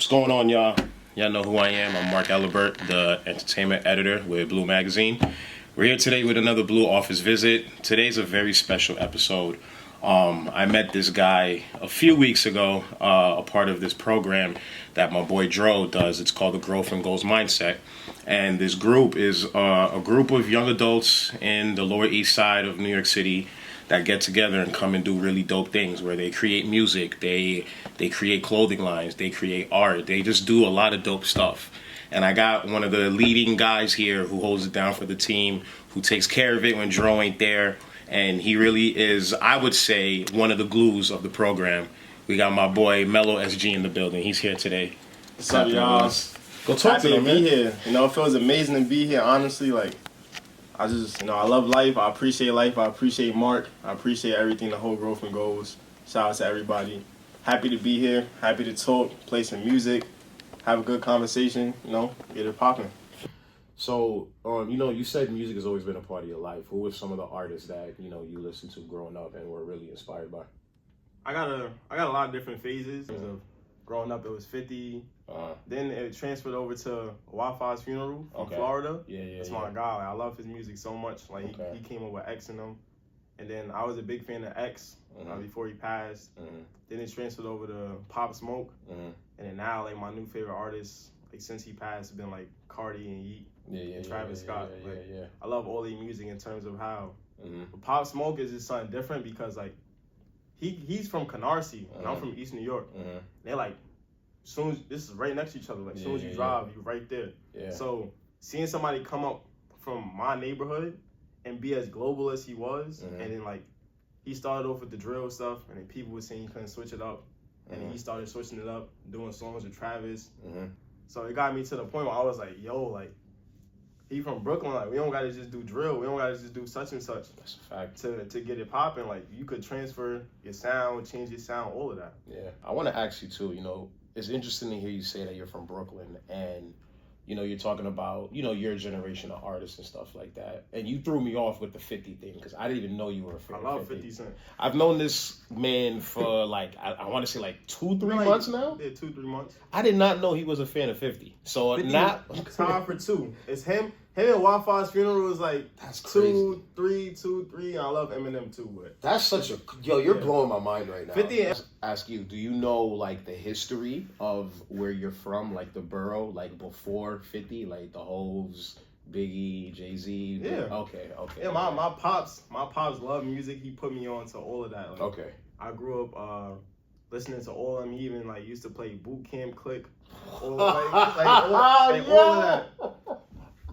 What's going on, y'all? Y'all know who I am. I'm Mark Elibert, the entertainment editor with BLEU Magazine. We're here today with another BLEU Office visit. Today's a very special episode. I met this guy a few weeks ago, a part of this program that my boy Dro does. It's called the Growth and Goals Mindset. And this group is a group of young adults in the Lower East Side of New York City that get together and come and do really dope things where they create music, they create clothing lines, they create art, they just do a lot of dope stuff. And I got one of the leading guys here who holds it down for the team, who takes care of it when Dro ain't there, and he really is, I would say, one of the glues of the program. We got my boy MELO SG in the building. He's here today. What's up, y'all? Go talk to him, man. Happy to be here. You know, it feels amazing to be here, honestly. Like, I just, I love life. I appreciate life. I appreciate Mark. I appreciate everything, the whole Growth and Goals. Shout out to everybody. Happy to be here. Happy to talk, play some music, have a good conversation, get it popping. So, you said music has always been a part of your life. Who were some of the artists that, you listened to growing up and were really inspired by? I got a lot of different phases of growing up. It was 50. Then it transferred over to Wi-Fi's funeral from Florida. That's my guy. Like, I love his music so much. Like he came up with X in them. And then I was a big fan of X before he passed. Then it transferred over to Pop Smoke. And then now, like, my new favorite artists, like, since he passed, have been like Cardi and Yeet and Travis Scott. I love all their music in terms of how Pop Smoke is just something different because, like, he's from Canarsie and I'm from East New York. They're like, soon as this is right next to each other, like, as soon as you drive, you're right there. So seeing somebody come up from my neighborhood and be as global as he was, and then, like, he started off with the drill stuff, and then people were saying he couldn't switch it up, and then he started switching it up, doing songs with Travis. So it got me to the point where I was like, yo, like, he from Brooklyn, like, we don't gotta just do drill, we don't gotta just do such and such. That's a fact. To get it popping. Like, you could transfer your sound, change your sound, all of that. Yeah, I want to ask you too, it's interesting to hear you say that you're from Brooklyn and, you're talking about, your generation of artists and stuff like that. And you threw me off with the 50 thing because I didn't even know you were a fan of 50. I love 50 Cent. I've known this man for like, I want to say like 2-3 months now? Yeah, 2-3 months. I did not know he was a fan of 50. So 50, not... It's hard for two. It's him. Him and Wi-Fi's funeral was like that's 2, 3, 2, 3. I love Eminem too. But that's such a you're blowing my mind right now. 50. Ask you, do you know like the history of where you're from, like the borough, like before 50, like the Hoes, Biggie, Jay-Z? Yeah. Okay. Yeah, my pops love music. He put me on to all of that. Like, okay. I grew up listening to all of them. He even like used to play Boot Camp Click, all of that.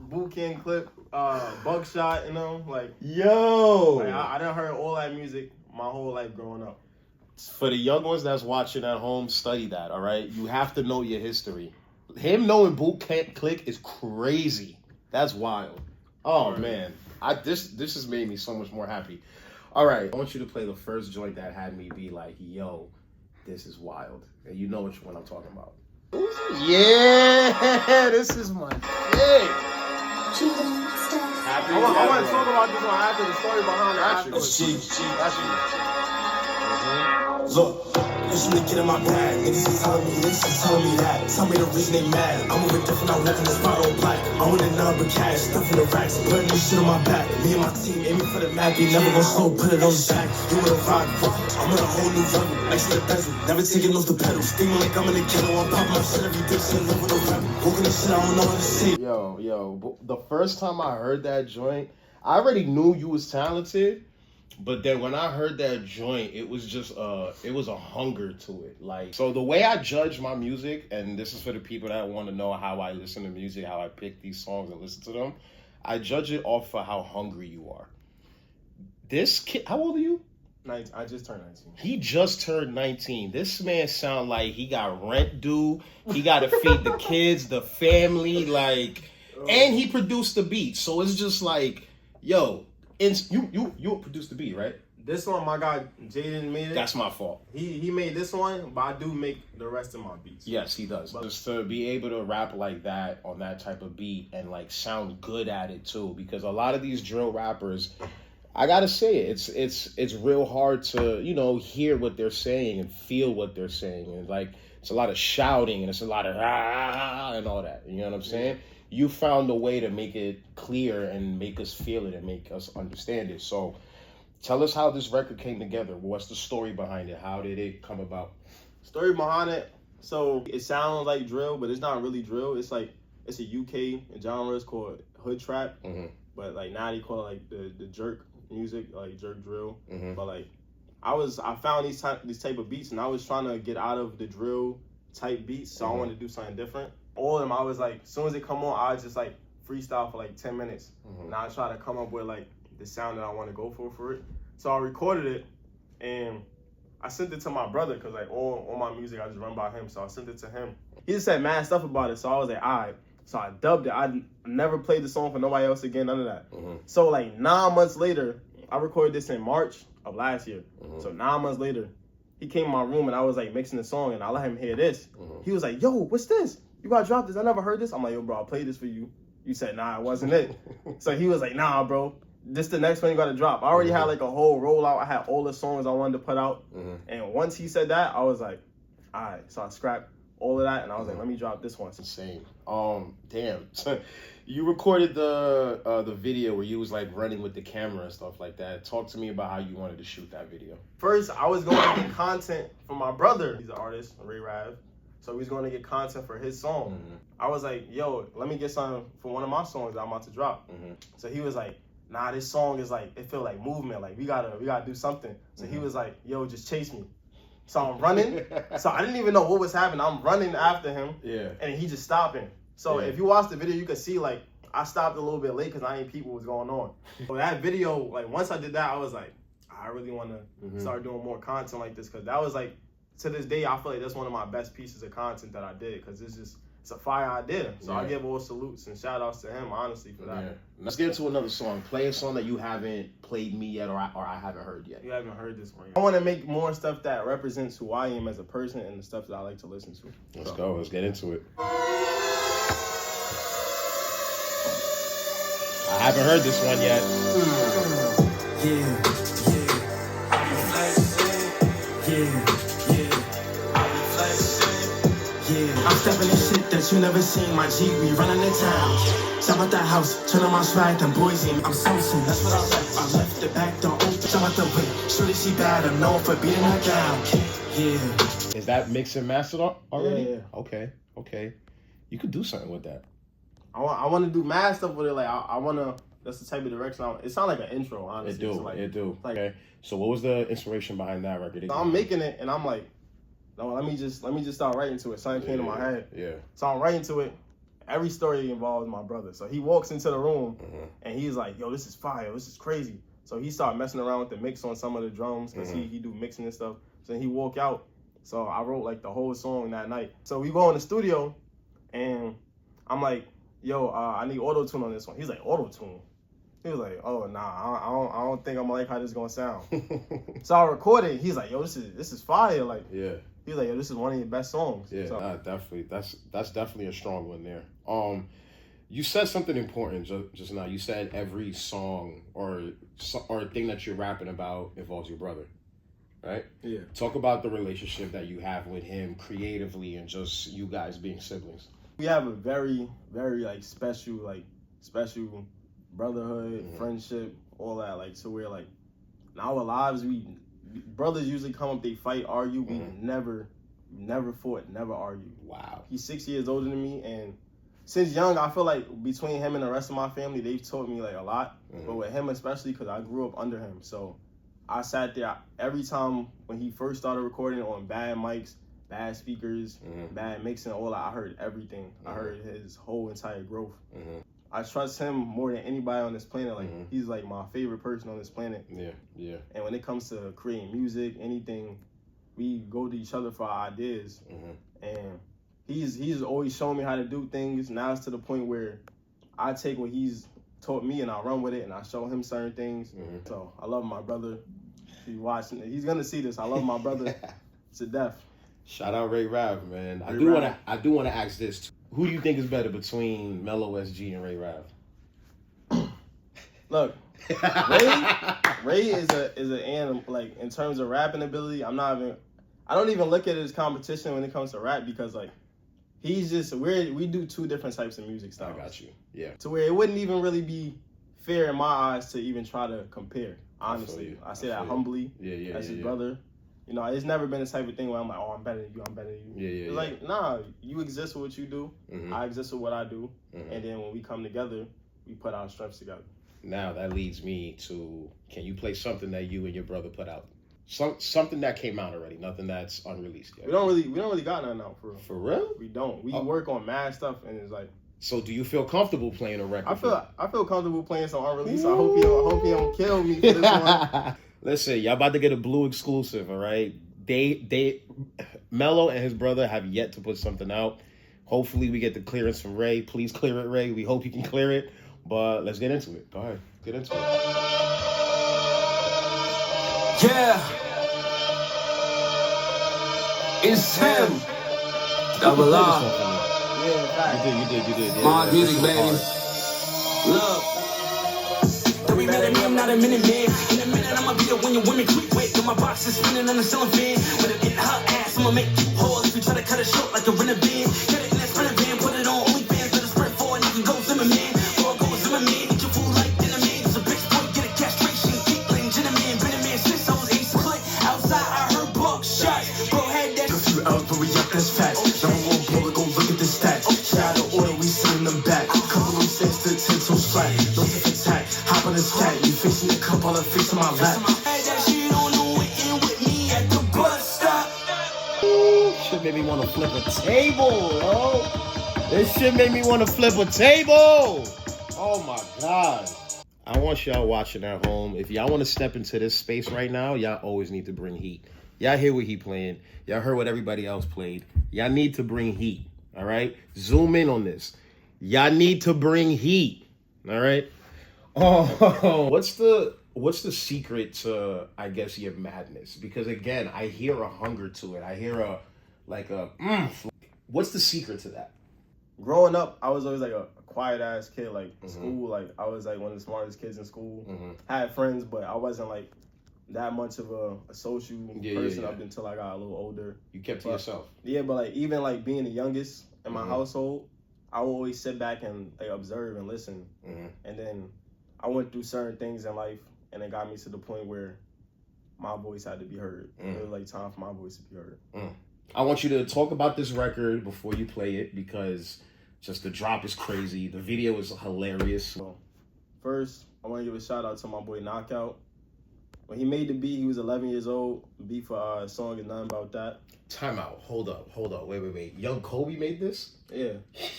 Boot Camp Clip, Buckshot, like, yo. Like, I done heard all that music my whole life growing up. For the young ones that's watching at home, study that, all right? You have to know your history. Him knowing Boot Camp Click is crazy. That's wild. Oh, man. This has made me so much more happy. All right. I want you to play the first joint that had me be like, yo, this is wild. And you know which one I'm talking about. Yeah, this is my thing. I want to talk about this one after the story behind it. Look, listen to get in my bag. Niggas is telling me this, is telling me that. Tell me the reason they mad. I'm moving different, I'm walking this bottle black. I want a number cash, stuff in the racks. Putting this shit on my back. Me and my team aiming for the map. You never gon' slow, put it on the back. You with a rock, I'm on a whole new level. Next to the bezel, never taking off the pedal. Steaming like I'm in the kettle. I'm popping my shit every day, shit live with a rebel. Walking this shit, I don't know how to say. Yo, the first time I heard that joint, I already knew you was talented. But then when I heard that joint, it was just it was a hunger to it. Like, so the way I judge my music, and this is for the people that want to know how I listen to music, how I pick these songs and listen to them, I judge it off for how hungry you are. This kid, how old are you? 19. I just turned 19. He just turned 19. This man sound like he got rent due. He got to feed the kids, the family, like, and he produced the beat. So it's just like, yo. You produced the beat, right? This one, my guy Jaden made it. That's my fault. He made this one, but I do make the rest of my beats. Yes, he does. But just to be able to rap like that on that type of beat and like sound good at it too, because a lot of these drill rappers, I gotta say it's real hard to hear what they're saying and feel what they're saying, and like it's a lot of shouting and it's a lot of and all that. You know what I'm saying? You found a way to make it clear and make us feel it and make us understand it. So tell us how this record came together. What's the story behind it? How did it come about? Story behind it. So it sounds like drill, but it's not really drill. It's like, it's a UK genre. It's called hood trap. But like now they call it like the jerk music, like jerk drill. But like I found these type of beats, and I was trying to get out of the drill type beats, so I wanted to do something different. All of them, I was like, as soon as they come on, I was just like freestyle for like 10 minutes. And I try to come up with like the sound that I want to go for it. So I recorded it, and I sent it to my brother, because like all my music I just run by him. So I sent it to him. He just said mad stuff about it, so I was like, all right. So I dubbed it. I never played the song for nobody else again, none of that. So like 9 months later, I recorded this in March of last year. So 9 months later, he came in my room and I was like mixing the song, and I let him hear this. He was like, yo, what's this? You gotta drop this. I never heard this. I'm like, yo, bro, I played this for you. You said, nah, it wasn't it. So he was like, nah, bro, this the next one you gotta drop. I already had like a whole rollout. I had all the songs I wanted to put out. And once he said that, I was like, all right. So I scrapped all of that, and I was like, let me drop this one. It's insane. Damn. You recorded the video where you was like running with the camera and stuff like that. Talk to me about how you wanted to shoot that video. First, I was going to get content from my brother. He's an artist, Ray Rav. So he's going to get content for his song. I was like, yo, let me get something for one of my songs that I'm about to drop. So he was like, nah, this song is like, it feel like movement. Like we gotta do something. So he was like, yo, just chase me. So I'm running. So I didn't even know what was happening. I'm running after him. And he just stopping. So if you watch the video, you can see like I stopped a little bit late because I ain't peep what was going on. So that video, like once I did that, I was like, I really want to start doing more content like this, because that was like, to this day, I feel like that's one of my best pieces of content that I did, because it's a fire idea. So I give all salutes and shout outs to him, honestly, for that. Let's get into another song. Play a song that you haven't played me yet, or I haven't heard yet. You haven't heard this one yet. I want to make more stuff that represents who I am as a person and the stuff that I like to listen to. Let's go. Let's get into it. I haven't heard this one yet. I'm stepping in shit that you never seen. My G, we running the town. Jump out the house, turn on my swag, them boys in. I'm Samson, that's what I left. I left the back door open. Jump out the way. Surely she bad, I'm known for beating her down. Is that mixed and mastered already? Yeah. Okay. You could do something with that. I want to do mad stuff with it. Like I want to. That's the type of direction it sounds like an intro, honestly. It do. Like, okay. So what was the inspiration behind that record? So I'm making it, and I'm like, no, let me just start writing to it. Something came to my head. So I'm writing to it. Every story involves my brother. So he walks into the room, and he's like, yo, this is fire. This is crazy. So he started messing around with the mix on some of the drums, because he do mixing and stuff. So he walk out. So I wrote like the whole song that night. So we go in the studio, and I'm like, yo, I need auto-tune on this one. He's like, auto-tune? He was like, oh, nah, I don't think I'm gonna like how this is gonna sound. So I recorded. He's like, yo, this is fire. Like, he's like, yo, this is one of your best songs. Definitely. That's definitely a strong one there. You said something important just now. You said every song or thing that you're rapping about involves your brother, right? Yeah. Talk about the relationship that you have with him creatively, and just you guys being siblings. We have a very, very special brotherhood, friendship, all that. Like, so we're like, in our lives, brothers usually come up, they fight, argue. We never fought, never argued. Wow. He's 6 years older than me, and since young, I feel like between him and the rest of my family, they've taught me like a lot. But with him especially, because I grew up under him. So I sat there every time when he first started recording on bad mics, bad speakers, bad mixing, all that. I heard everything. I heard his whole entire growth. I trust him more than anybody on this planet. Like, he's like my favorite person on this planet. Yeah. And when it comes to creating music, anything, we go to each other for our ideas. And he's always shown me how to do things. Now it's to the point where I take what he's taught me and I run with it, and I show him certain things. So I love my brother. If he's watching it, he's gonna see this. I love my brother to death. Shout out Ray Rav, man. I do want to ask this. Who do you think is better between MELO SG and Ray Rav? Look, Ray is an animal. Like, in terms of rapping ability, I I don't even look at it as competition when it comes to rap because like he's just we do two different types of music styles. I got you. Yeah. To where it wouldn't even really be fair in my eyes to even try to compare. Honestly, I say that humbly. Yeah. As his brother. You know, it's never been the type of thing where I'm like, oh, I'm better than you, I'm better than you. Yeah. It's like, nah, you exist with what you do, I exist with what I do, and then when we come together, we put our strengths together. Now that leads me to, can you play something that you and your brother put out? Something that came out already, nothing that's unreleased yet. We don't really got nothing out for real. For real? We don't. We work on mad stuff, and it's like. So do you feel comfortable playing a record? I feel comfortable playing some unreleased. So I hope he don't kill me for this one. Listen, y'all about to get a BLEU exclusive, all right? Melo and his brother have yet to put something out. Hopefully we get the clearance from Ray. Please clear it, Ray. We hope you can clear it. But let's get into it. Go ahead. Get into it. Yeah. It's him. Double R. Yeah, you did. My music, baby. Look. Every minute, I'm not a minute man. In a minute, I'ma be the when your women creep. Wait till my box is spinning on the ceiling fan. When it hit her ass, I'ma make you whole. If you try to cut it short like a rental van, get it in that sprinter van, put it on OnlyFans. Let it spread for a nigga, go Zimmerman. Or go Zimmerman, get your food like dinner man. It's a bitch boy, get a castration. Keepling, gentleman, Benjamin, Swiss, I was ace click. Outside, I heard buck shots. Bro had that. A few L's, but we up, that's facts. Number one bullet, go look at the stats. Shadow order, we sending them back. Couple of cents to 10 toes flat. No attack. Hop on this cat, you fixing the cup while I'm fixing my lap. That shit on the weekend with me at the bus stop. Shit made me want to flip a table, yo. This shit made me want to flip a table. Oh my God. I want y'all watching at home. If y'all want to step into this space right now, y'all always need to bring heat. Y'all hear what he playing. Y'all heard what everybody else played. Y'all need to bring heat, all right? Zoom in on this. Y'all need to bring heat, all right? Oh, what's the secret to, I guess, your madness? Because again, I hear a hunger to it. I hear what's the secret to that? Growing up, I was always like a quiet ass kid. Like school, like I was like one of the smartest kids in school. I had friends, but I wasn't like that much of a social person up until I got a little older. You kept to yourself. Yeah, but like even like being the youngest in my household, I would always sit back and like observe and listen, and then I went through certain things in life, and it got me to the point where my voice had to be heard. It was like time for my voice to be heard. I want you to talk about this record before you play it because just the drop is crazy. The video is hilarious. So, first, I want to give a shout out to my boy Knockout. When he made the beat, he was 11 years old. The beat for a song is Nothing About That. Time out. Hold up. Wait. Young Kobe made this? Yeah.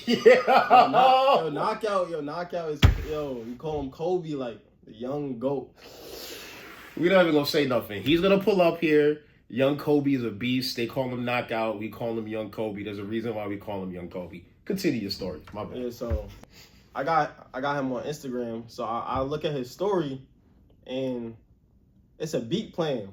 Yeah. Knockout is, we call him Kobe, like the young GOAT. We're not even going to say nothing. He's going to pull up here. Young Kobe is a beast. They call him Knockout. We call him Young Kobe. There's a reason why we call him Young Kobe. Continue your story. My bad. Yeah, so I got him on Instagram. So I look at his story, and it's a beat playing.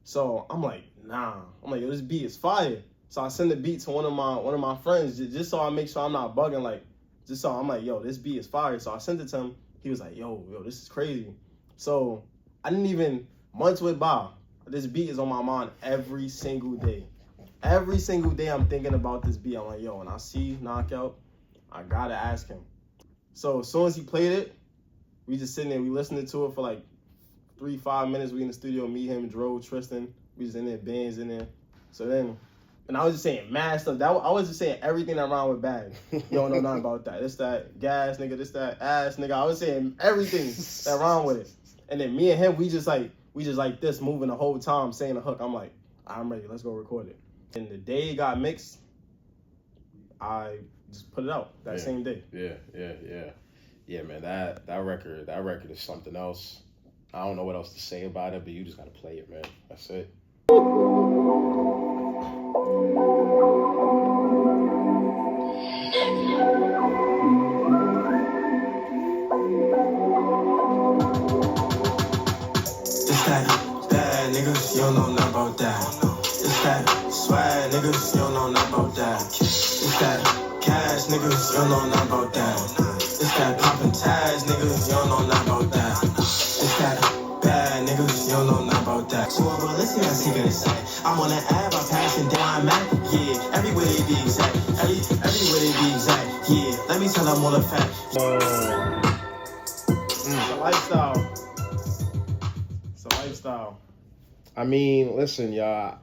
So I'm like, yo, this beat is fire. So I send the beat to one of my friends just so I make sure I'm not bugging. Like, just so I'm like, yo, this beat is fire. So I sent it to him. He was like, yo, this is crazy. So I didn't even, months went by. This beat is on my mind every single day. Every single day I'm thinking about this beat. I'm like, yo, when I see Knockout, I gotta ask him. So as soon as he played it, we just sitting there, we listening to it for like 3-5 minutes. We in the studio, me, him, Dro, Tristan. We just in there, bands in there. So then, and I was just saying mad stuff. I was just saying everything that rhymed with bag. You don't know nothing about that. This, that, gas, nigga. This, that, ass, nigga. I was saying everything that rhymed with it. And then me and him, we just like this, moving the whole time, saying the hook. I'm like, I'm ready. Let's go record it. And the day it got mixed, I just put it out that same day. Yeah, man. That record is something else. I don't know what else to say about it, but you just gotta play it, man. That's it. It's that bad niggas, you don't know nothing about that. It's that swag niggas, you don't know nothing about that. It's that cash niggas, you don't know nothing about that. It's that poppin' tags niggas, you don't know nothing about that. It's that bad niggas, you don't know nothing about that. So I'm let's see what I say. I'm on that ab, I pass to be exact. Yeah, let me tell them all the facts. It's a lifestyle. It's a lifestyle. I mean, listen, y'all.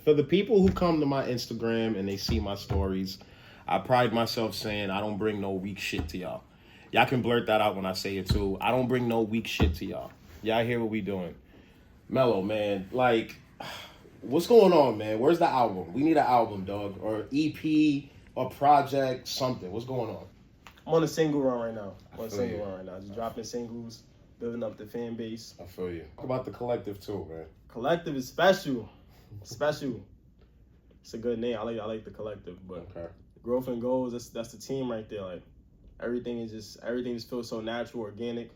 For the people who come to my Instagram and they see my stories, I pride myself saying I don't bring no weak shit to y'all. Y'all can blurt that out when I say it too. I don't bring no weak shit to y'all. Y'all hear what we doing. Melo, man, like, what's going on, man? Where's the album? We need an album, dog, or EP, or project, something. What's going on? I'm on a single run right now. Just dropping singles, building up the fan base. I feel you. Talk about the collective too, man. Collective is special. Special. It's a good name. I like the collective, but okay. Growth and Goals, that's the team right there. Like everything just feels so natural, organic.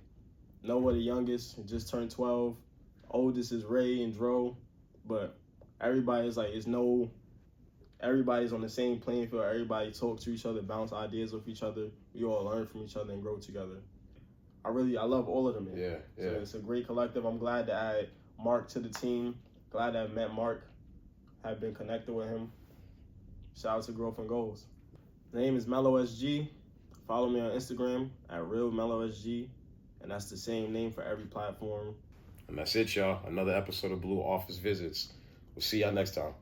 Noah the youngest, just turned 12. Oldest is Ray and Dro, but everybody's everybody's on the same playing field. Everybody talks to each other, bounce ideas with each other. We all learn from each other and grow together. I love all of them, man. Yeah. So it's a great collective. I'm glad to add Mark to the team. Glad to have met Mark, have been connected with him. Shout out to Growth and Goals. The name is MELO SG. Follow me on Instagram at MELO SG, and that's the same name for every platform. And that's it, y'all. Another episode of BLEU Office Visits. We'll see y'all next time.